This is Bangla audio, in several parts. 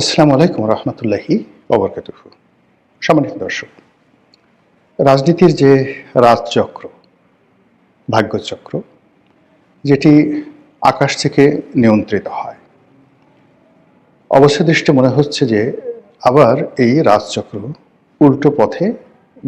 আসসালামু আলাইকুম রহমতুল্লাহি ওবরকাতুহু। সম্মানিত দর্শক, রাজনীতির যে রাজচক্র, ভাগ্যচক্র, যেটি আকাশ থেকে নিয়ন্ত্রিত হয়, অবস্থা দৃষ্টে মনে হচ্ছে যে আবার এই রাজচক্র উল্টো পথে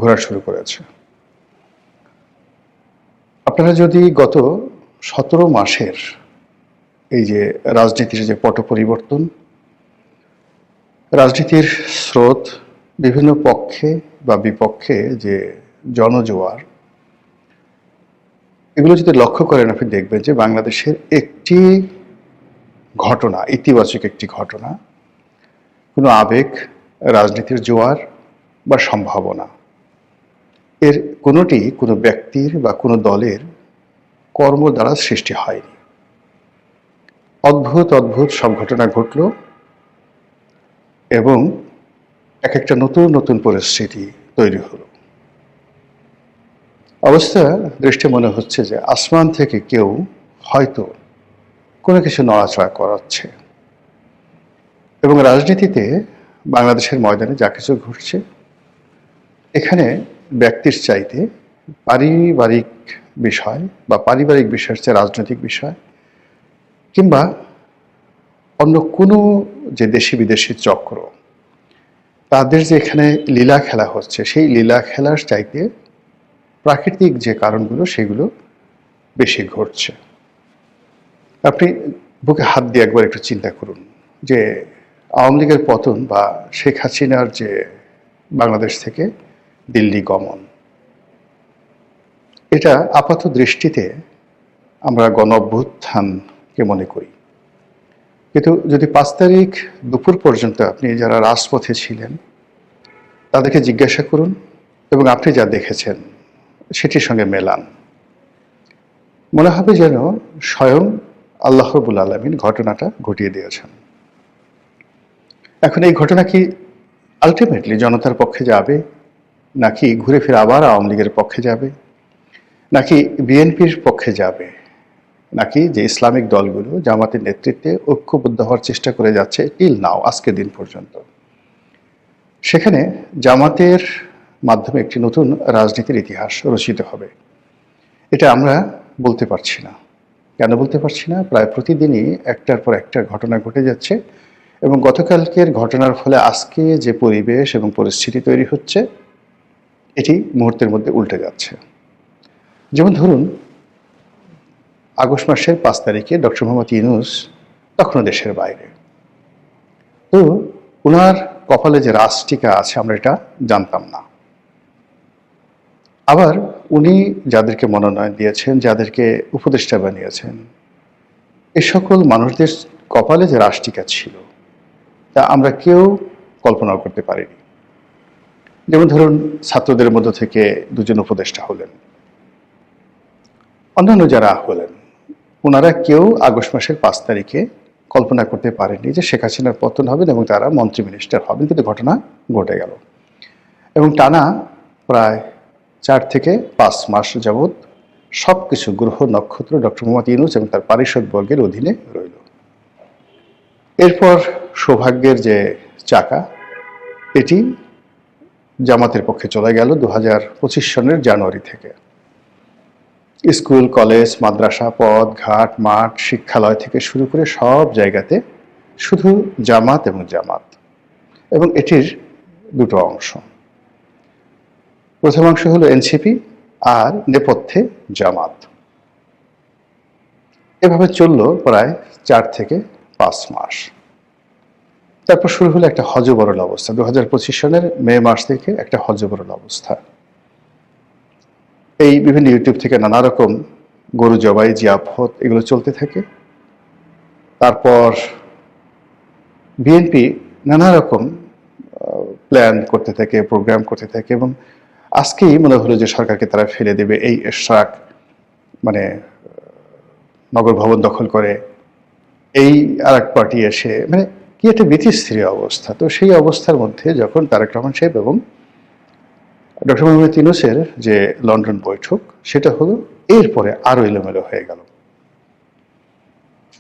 ঘোরা শুরু করেছে। আপনারা যদি গত 17 মাসের এই যে রাজনীতির যে পট পরিবর্তন, রাজনীতির স্রোত, বিভিন্ন পক্ষে বা বিপক্ষে যে জনজোয়ার, এগুলো যদি লক্ষ্য করেন আপনি দেখবেন যে বাংলাদেশের একটি ঘটনা, ইতিবাচক একটি ঘটনা, কোনো আবেগ, রাজনীতির জোয়ার বা সম্ভাবনা, এর কোনোটি কোনো ব্যক্তির বা কোনো দলের কর্ম দ্বারা সৃষ্টি হয়নি। অদ্ভুত অদ্ভুত সব ঘটনা ঘটল এবং এক একটা নতুন নতুন পরিস্থিতি তৈরি হলো। অবস্থা দৃষ্টি মনে হচ্ছে যে আসমান থেকে কেউ হয়তো কোনো কিছু নড়াচড়া করাচ্ছে এবং রাজনীতিতে বাংলাদেশের ময়দানে যা কিছু ঘটছে, এখানে ব্যক্তির চাইতে পারিবারিক বিষয় বা পারিবারিক বিষয়ের চেয়ে রাজনৈতিক বিষয় কিংবা অন্য কোনো যে দেশি বিদেশি চক্র, তাদের যে এখানে লীলা খেলা হচ্ছে, সেই লীলা খেলার চাইতে প্রাকৃতিক যে কারণগুলো সেগুলো বেশি ঘটছে। আপনি বুকে হাত দিয়ে একবার একটু চিন্তা করুন যে আওয়ামী লীগের পতন বা শেখ হাসিনার যে বাংলাদেশ থেকে দিল্লি গমন, এটা আপাত দৃষ্টিতে আমরা গণ অভ্যুত্থানকে মনে করি, কিন্তু যদি 5 তারিখ দুপুর পর্যন্ত আপনি যারা রাজপথে ছিলেন তাদেরকে জিজ্ঞাসা করুন এবং আপনি যা দেখেছেন সেটির সঙ্গে মেলান, মনে হবে যেন স্বয়ং আল্লাহ রাব্বুল আলামিন ঘটনাটা ঘটিয়ে দিয়েছেন। এখন এই ঘটনা কি আলটিমেটলি জনতার পক্ষে যাবে, নাকি ঘুরে ফিরে আবার আওয়ামী লীগের পক্ষে যাবে, নাকি বিএনপির পক্ষে যাবে, নাকি যে ইসলামিক দলগুলো জামাতের নেতৃত্বে ঐক্যবদ্ধ হওয়ার চেষ্টা করে যাচ্ছে টিল নাও, আজকের দিন পর্যন্ত, সেখানে জামাতের মাধ্যমে একটি নতুন রাজনীতির ইতিহাস রচিত হবে, এটা আমরা বলতে পারছি না। কেন বলতে পারছি না? প্রায় প্রতিদিনই একটার পর একটা ঘটনা ঘটে যাচ্ছে এবং গতকালকের ঘটনার ফলে আজকে যে পরিবেশ এবং পরিস্থিতি তৈরি হচ্ছে, এটি মুহূর্তের মধ্যে উল্টে যাচ্ছে। যেমন ধরুন, আগস্ট মাসের 5 তারিখে ডক্টর মোহাম্মদ ইউনূস তখনও দেশের বাইরে, তো ওনার কপালে যে রাজটিকা আছে আমরা এটা জানতাম না। আবার উনি যাদেরকে মনোনয়ন দিয়েছেন, যাদেরকে উপদেষ্টা বানিয়েছেন, এ সকল মানুষদের কপালে যে রাজটিকা ছিল তা আমরা কেউ কল্পনা করতে পারিনি। যেমন ধরুন, ছাত্রদের মধ্য থেকে 2 জন উপদেষ্টা হলেন, অন্যান্য যারা হলেন, ওনারা কেউ আগস্ট মাসের 5 তারিখে কল্পনা করতে পারেননি যে শেখ হাসিনার পতন হবেন এবং তারা মন্ত্রী মিনিস্টার হবেন, কিন্তু ঘটনা ঘটে গেল এবং টানা প্রায় 4 থেকে 5 মাস যাবৎ সব কিছু গ্রহ নক্ষত্র ডক্টর মোহাম্মদ ইউনূস এবং তার পারিষদ বর্গের অধীনে রইল। এরপর সৌভাগ্যের যে চাকা, এটি জামাতের পক্ষে চলে গেল 2025 সনের জানুয়ারি থেকে। স্কুল, কলেজ, মাদ্রাসা, পথ ঘাট, মাঠ, শিক্ষালয় থেকে শুরু করে সব জায়গাতে শুধু জামাত এবং জামাত, এবং এটির 2টো অংশ। প্রথম অংশ হলো এনসিপি আর নেপথ্যে জামাত। এভাবে চলল প্রায় 4 থেকে 5 মাস। তারপর শুরু হলো একটা হযবরল অবস্থা। 2025 সনের মে মাস থেকে একটা হযবরল অবস্থা। এই বিভিন্ন ইউটিউব থেকে নানা রকম গরু জবাই, জিয়াফত, এগুলো চলতে থাকে। তারপর বিএনপি নানা রকম প্ল্যান করতে থাকে, প্রোগ্রাম করতে থাকে এবং আজকেই মনে হলো যে সরকারকে তারা ফেলে দেবে। এই এশরাক মানে নগর ভবন দখল করে, এই আরেক পার্টি এসে, মানে কি একটা বিতিস্থির অবস্থা। তো সেই অবস্থার মধ্যে যখন তারেক রহমান সাহেব এবং ডক্টর মোহাম্মদ ইউনূসের যে লন্ডন বৈঠক, সেটা হলো এরপরে আরো এলোমেলো হয়ে গেল।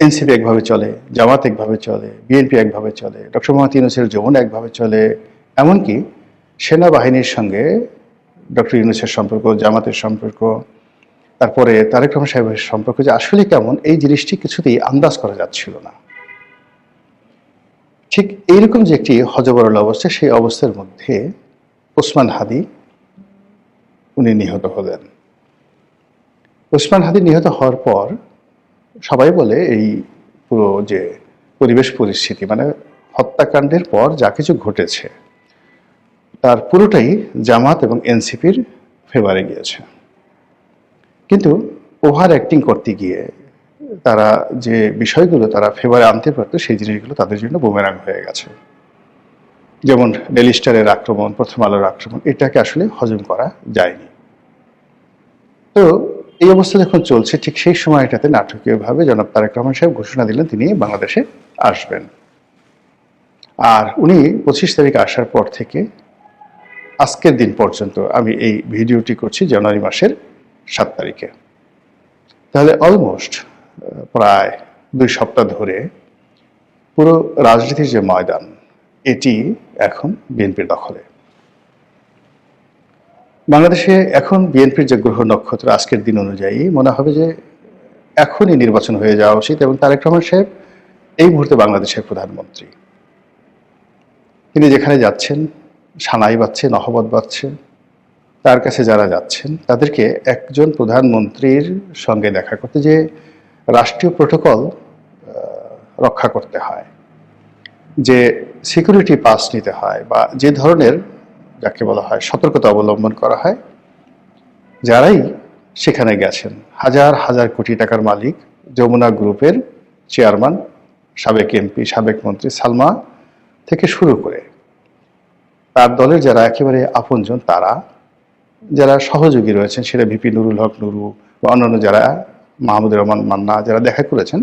এনসিপি একভাবে চলে, জামাত একভাবে চলে, বিএনপি একভাবে চলে, ডক্টর মোহাম্মদ ইউনূসের যমুনা একভাবে চলে, এমনকি সেনাবাহিনীর সঙ্গে ডক্টর ইউনূসের সম্পর্ক, জামাতের সম্পর্ক, তারপরে তারেক রহমান সাহেবের সম্পর্ক যে আসলে কেমন, এই জিনিসটি কিছুতেই আন্দাজ করা যাচ্ছিল না। ঠিক এইরকম যে একটি হযবরল অবস্থা, সেই অবস্থার মধ্যে ওসমান হাদি উনি নিহত হলেন। ওসমান হাদি নিহত হওয়ার পর সবাই বলে এই পুরো যে পরিবেশ পরিস্থিতি, মানে হত্যাকাণ্ডের পর যা কিছু ঘটেছে তার পুরোটাই জামাত এবং এনসিপির ফেভারে গিয়েছে। কিন্তু ওভার অ্যাক্টিং করতে গিয়ে তারা যে বিষয়গুলো তারা ফেভারে আনতে পারতো, সেই জিনিসগুলো তাদের জন্য বুমেরাং হয়ে গেছে। যেমন ডেইলি স্টারের আক্রমণ, প্রথম আলোর আক্রমণ, এটাকে আসলে হজম করা যায়নি। তো এই অবস্থা যখন চলছে, ঠিক সেই সময়টাতে নাটকীয়ভাবে জনাব তারেক রহমান সাহেব ঘোষণা দিলেন তিনি বাংলাদেশে আসবেন। আর উনি 25 তারিখে আসার পর থেকে আজকের দিন পর্যন্ত, আমি এই ভিডিওটি করছি জানুয়ারি মাসের 7 তারিখে, তাহলে অলমোস্ট প্রায় 2 সপ্তাহ ধরে পুরো রাজনীতির যে ময়দান, এটি এখন বিএনপির দখলে। বাংলাদেশে এখন বিএনপির যে গ্রহ নক্ষত্র আজকের দিন অনুযায়ী মনে হবে যে এখনই নির্বাচন হয়ে যাওয়া উচিত, এবং তারেক রহমান সাহেব এই মুহূর্তে বাংলাদেশের প্রধানমন্ত্রী। তিনি যেখানে যাচ্ছেন, সানাই বাজছে, নহবত বাজছে, তার কাছে যারা যাচ্ছেন তাদেরকে একজন প্রধানমন্ত্রীর সঙ্গে দেখা করতে যে রাষ্ট্রীয় প্রোটোকল রক্ষা করতে হয়, যে সিকিউরিটি পাস নিতে হয়, বা যে ধরনের যাকে বলা হয় সতর্কতা অবলম্বন করা হয়, যারাই সেখানে গেছেন, হাজার হাজার কোটি টাকার মালিক যমুনা গ্রুপের চেয়ারম্যান, সাবেক এমপি, সাবেক মন্ত্রী সালমা থেকে শুরু করে তার দলের যারা একেবারে আপনজন, তারা যারা সহযোগী রয়েছেন, সেটা ভিপি নুরুল হক নুরু বা অন্যান্য যারা, মাহমুদুর রহমান মান্না, যারা দেখা করেছেন,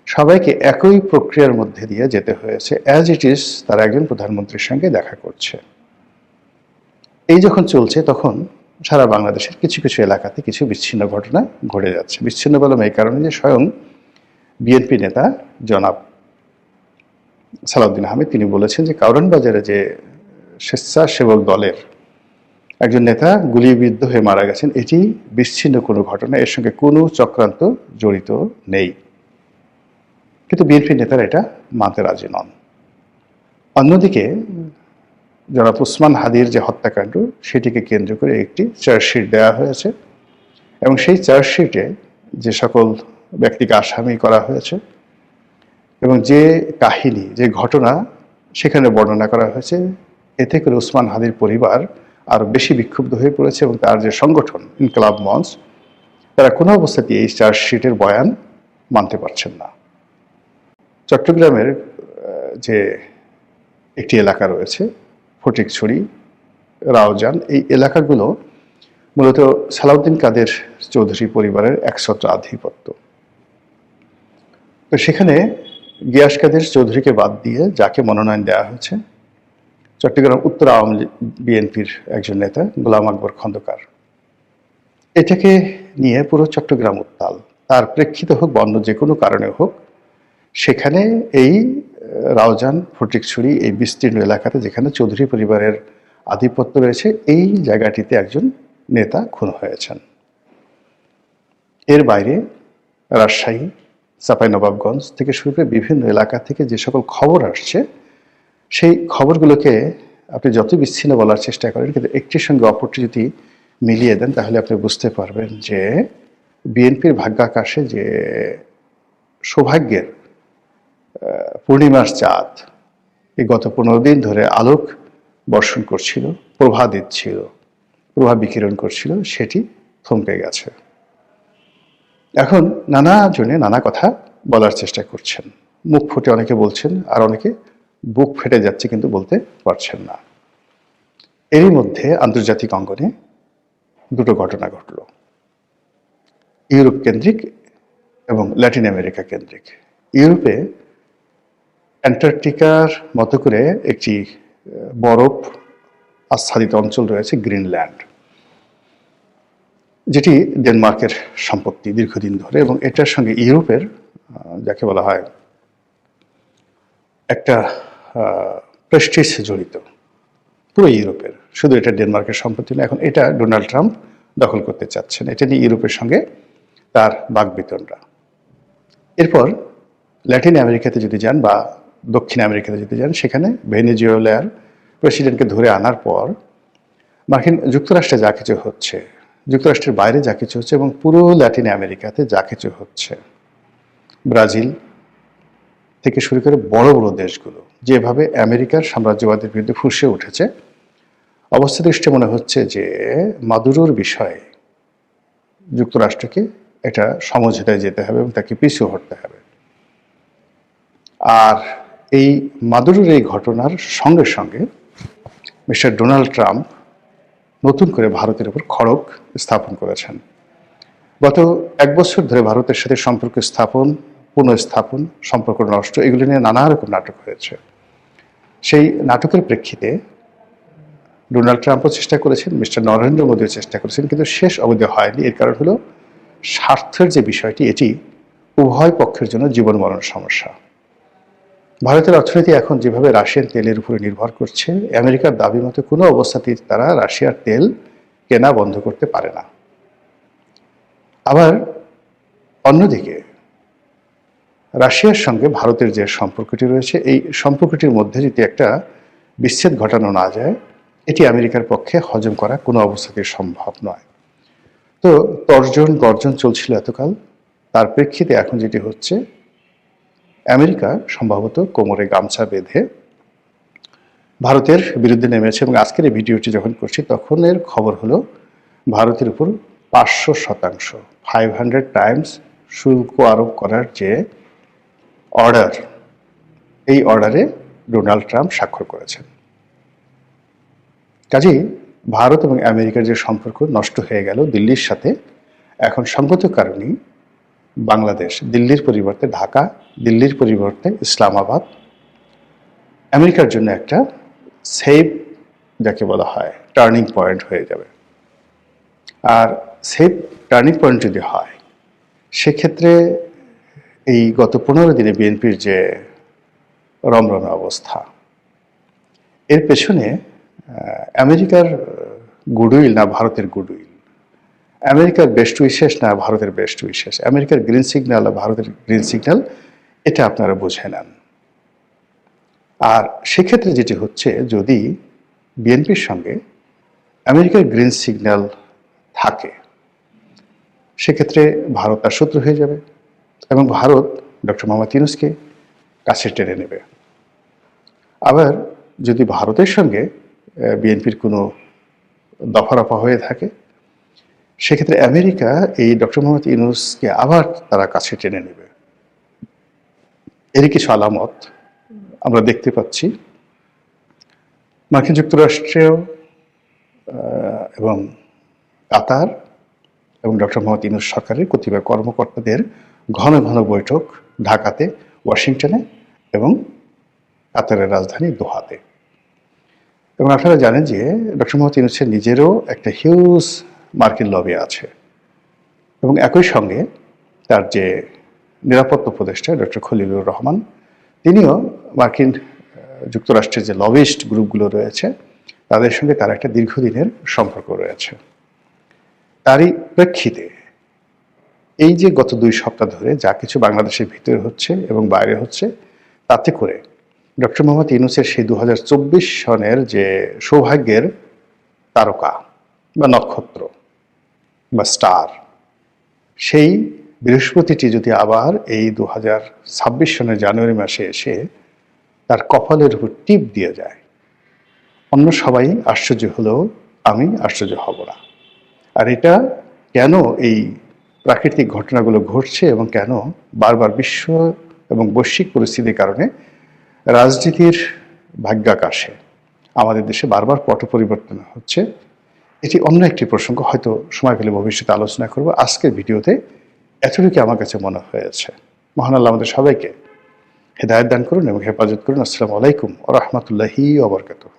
সবাইকে একই প্রক্রিয়ার মধ্যে দিয়ে যেতে হয়েছে। অ্যাজ ইট ইজ তারা একজন প্রধানমন্ত্রীর সঙ্গে দেখা করছে। এই যখন চলছে, তখন সারা বাংলাদেশের কিছু কিছু এলাকাতে কিছু বিচ্ছিন্ন ঘটনা ঘটে যাচ্ছে। বিচ্ছিন্ন বললাম এই কারণে যে স্বয়ং বিএনপি নেতা জনাব সালাউদ্দিন আহমেদ তিনি বলেছেন যে কারওয়ান বাজারে যে স্বেচ্ছাসেবক দলের একজন নেতা গুলিবিদ্ধ হয়ে মারা গেছেন, এটি বিচ্ছিন্ন কোনো ঘটনা, এর সঙ্গে কোনো চক্রান্ত জড়িত নেই। কিন্তু বিএনপি নেতারা এটা মানতে রাজি নন। অন্যদিকে জনাব ওসমান হাদির যে হত্যাকাণ্ড, সেটিকে কেন্দ্র করে একটি চার্জশিট দেওয়া হয়েছে, এবং সেই চার্জশিটে যে সকল ব্যক্তিকে আসামি করা হয়েছে এবং যে কাহিনী, যে ঘটনা সেখানে বর্ণনা করা হয়েছে, এতে করে ওসমান হাদির পরিবার আরও বেশি বিক্ষুব্ধ হয়ে পড়েছে, এবং তার যে সংগঠন ইনকলাব মঞ্চ, তারা কোনো অবস্থাতেই এই চার্জশিটের বয়ান মানতে পারছেন না। চট্টগ্রামের যে একটি এলাকা রয়েছে ফটিকছড়ি, রাউজান, এই এলাকাগুলো মূলত সালাউদ্দিন কাদের চৌধুরী পরিবারের একছত্র আধিপত্য। তো সেখানে গিয়াস কাদের চৌধুরীকে বাদ দিয়ে যাকে মনোনয়ন দেওয়া হয়েছে, চট্টগ্রাম উত্তর আওয়ামী লীগ বিএনপির একজন নেতা গোলাম আকবর খন্দকার, এটাকে নিয়ে পুরো চট্টগ্রাম উত্তাল। তার প্রেক্ষিতে হোক বা অন্য যে কোনো কারণে হোক, সেখানে এই রাউজান, ফটিকছড়ি, এই বিস্তীর্ণ এলাকাতে যেখানে চৌধুরী পরিবারের আধিপত্য রয়েছে, এই জায়গাটিতে একজন নেতা খুন হয়েছেন। এর বাইরে রাজশাহী, চাঁপাইনবাবগঞ্জ থেকে শুরু করে বিভিন্ন এলাকা থেকে যে সকল খবর আসছে, সেই খবরগুলোকে আপনি যত বিচ্ছিন্ন বলার চেষ্টা করেন, কিন্তু একটির সঙ্গে অপরটি যদি মিলিয়ে দেন, তাহলে আপনি বুঝতে পারবেন যে বিএনপির ভাগ্যাকাশে যে সৌভাগ্যের পূর্ণিমার চাঁদ এই গত 15 দিন ধরে আলোক বর্ষণ করছিল, প্রভা দিচ্ছিল, প্রভা বিকিরণ করছিল, সেটি থমকে গেছে। এখন নানা জনে নানা কথা বলার চেষ্টা করছেন, মুখ ফুটে অনেকে বলছেন, আর অনেকে বুক ফেটে যাচ্ছে কিন্তু বলতে পারছেন না। এরই মধ্যে আন্তর্জাতিক অঙ্গনে দুটো ঘটনা ঘটল, ইউরোপ কেন্দ্রিক এবং ল্যাটিন আমেরিকা কেন্দ্রিক। ইউরোপে অ্যান্টার্কটিকার মতো করে একটি বরফ আচ্ছাদিত অঞ্চল রয়েছে, গ্রিনল্যান্ড, যেটি ডেনমার্কের সম্পত্তি দীর্ঘদিন ধরে, এবং এটার সঙ্গে ইউরোপের যাকে বলা হয় একটা প্রেস্টিজ জড়িত পুরো ইউরোপের, শুধু এটা ডেনমার্কের সম্পত্তি না, এখন এটা ডোনাল্ড ট্রাম্প দখল করতে চাচ্ছেন। এটা নিয়ে ইউরোপের সঙ্গে তার বাকবিতণ্ডা। এরপর ল্যাটিন আমেরিকাতে যদি যান বা দক্ষিণ আমেরিকাতে যদি যান, সেখানে ভেনেজুয়েলার প্রেসিডেন্টকে ধরে আনার পর মার্কিন যুক্তরাষ্ট্রে যা কিছু হচ্ছে, যুক্তরাষ্ট্রের বাইরে যা কিছু হচ্ছে এবং পুরো ল্যাটিন আমেরিকাতে যা কিছু হচ্ছে, ব্রাজিল থেকে শুরু করে বড় বড় দেশগুলো যেভাবে আমেরিকার সাম্রাজ্যবাদের বিরুদ্ধে ফুঁসে উঠেছে, অবস্থা দৃষ্টে মনে হচ্ছে যে মাদুরোর বিষয়ে যুক্তরাষ্ট্রকে এটা সমঝোতায় যেতে হবে এবং তাকে পিছু হটতে হবে। আর এই মাদুরোর এই ঘটনার সঙ্গে সঙ্গে মিস্টার ডোনাল্ড ট্রাম্প নতুন করে ভারতের উপর খড়গ স্থাপন করেছেন। গত 1 বছর ধরে ভারতের সাথে সম্পর্ক স্থাপন, পুনঃস্থাপন, সম্পর্ক নষ্ট, এগুলো নিয়ে নানা রকম নাটক হয়েছে। সেই নাটকের প্রেক্ষিতে ডোনাল্ড ট্রাম্পও চেষ্টা করেছেন, মিস্টার নরেন্দ্র মোদীও চেষ্টা করেছেন, কিন্তু শেষ অবধি হয়নি। এর কারণ হলো স্বার্থের যে বিষয়টি, এটি উভয় পক্ষের জন্য জীবন মরণ সমস্যা। ভারতের অর্থনীতি এখন যেভাবে রাশিয়ান তেলের উপরে নির্ভর করছে, আমেরিকার দাবি মতো কোনো অবস্থাতেই তারা রাশিয়ার তেল কেনা বন্ধ করতে পারে না। আবার অন্যদিকে রাশিয়ার সঙ্গে ভারতের যে সম্পর্কটি রয়েছে, এই সম্পর্কটির মধ্যে যদি একটা বিচ্ছেদ ঘটানো না যায়, এটি আমেরিকার পক্ষে হজম করা কোনো অবস্থাতেই সম্ভব নয়। তো তর্জন গর্জন চলছিল এতকাল, তার প্রেক্ষিতে এখন যেটি হচ্ছে, আমেরিকা সম্ভবত কোমরে গামছা বেঁধে ভারতের বিরুদ্ধে নেমেছে। এবং আজকের এই ভিডিওটি যখন করছি তখনের খবর হলো ভারতের উপর 500%, 500 টাইমস শুল্ক আরোপ করার যে অর্ডার, এই অর্ডারে ডোনাল্ড ট্রাম্প স্বাক্ষর করেছেন। কাজেই ভারত এবং আমেরিকার যে সম্পর্ক নষ্ট হয়ে গেল দিল্লির সাথে, এখন সঙ্গত কারণেই বাংলাদেশ দিল্লির পরিবর্তে ঢাকা, দিল্লির পরিবর্তে ইসলামাবাদ আমেরিকার জন্য একটা সেফ, যাকে বলা হয় টার্নিং পয়েন্ট হয়ে যাবে। আর সেফ টার্নিং পয়েন্ট যদি হয়, সেক্ষেত্রে এই গত 15 দিনে বিএনপির যে রমরমে অবস্থা, এর পেছনে আমেরিকার গুডউইল না ভারতের গুডউইল, আমেরিকার বেস্ট উইশেস না ভারতের বেস্ট উইশেস, আমেরিকার গ্রিন সিগন্যাল না ভারতের গ্রিন সিগন্যাল, এটা আপনারা বুঝে নেন। আর সেক্ষেত্রে যেটি হচ্ছে, যদি বিএনপির সঙ্গে আমেরিকার গ্রিন সিগন্যাল থাকে, সেক্ষেত্রে ভারত তার শত্রু হয়ে যাবে এবং ভারত ডক্টর মোহাম্মদ ইউনূসকে কাছে টেনে নেবে। আবার যদি ভারতের সঙ্গে বিএনপির কোনো দফারফা হয়ে থাকে, সেক্ষেত্রে আমেরিকা এই ডক্টর মোহাম্মদ ইউনূসকে আবার তারা কাছে টেনে নেবে। এরই কিছু আলামত আমরা দেখতে পাচ্ছি। মার্কিন যুক্তরাষ্ট্রেও এবং কাতার এবং ডক্টর মোহাম্মদ ইউনূস সরকারের কতিপয় কর্মকর্তাদের ঘন ঘন বৈঠক ঢাকাতে, ওয়াশিংটনে এবং কাতারের রাজধানী দোহাতে। এবং আপনারা জানেন যে ডক্টর মোহাম্মদ ইউনূসের নিজেরও একটা হিউজ মার্কিন লবি আছে এবং একই সঙ্গে তার যে নিরাপত্তা উপদেষ্টা ডক্টর খলিলুর রহমান, তিনিও মার্কিন যুক্তরাষ্ট্রের যে লবিস্ট গ্রুপগুলো রয়েছে তাদের সঙ্গে তার একটা দীর্ঘদিনের সম্পর্ক রয়েছে। তারই প্রেক্ষিতে এই যে গত 2 সপ্তাহ ধরে যা কিছু বাংলাদেশের ভিতরে হচ্ছে এবং বাইরে হচ্ছে, তাতে করে ডক্টর মোহাম্মদ ইউনূসের সেই 2024 সনের যে সৌভাগ্যের তারকা বা নক্ষত্র বা স্টার, সেই বৃহস্পতিটি যদি আবার এই 2026 সনের জানুয়ারি মাসে এসে তার কপালের উপর টিপ দিয়ে যায়, অন্য সবাই আশ্চর্য হলেও আমি আশ্চর্য হব না। আর এটা কেন এই প্রাকৃতিক ঘটনাগুলো ঘটছে এবং কেন বারবার বিশ্ব এবং বৈশ্বিক পরিস্থিতির কারণে রাজনীতির ভাগ্যাকাশে আমাদের দেশে বারবার পট পরিবর্তন হচ্ছে, এটি অন্য একটি প্রসঙ্গ, হয়তো সময় পেলে ভবিষ্যতে আলোচনা করব। আজকের ভিডিওতে এতটুকু আমার কাছে মনে হয়েছে। মহান আল্লাহ আমাদের সবাইকে হেদায়েত দান করুন এবং হেফাজত করুন। আসসালামু আলাইকুম ওয়া রাহমাতুল্লাহি ওয়া বারাকাতুহু।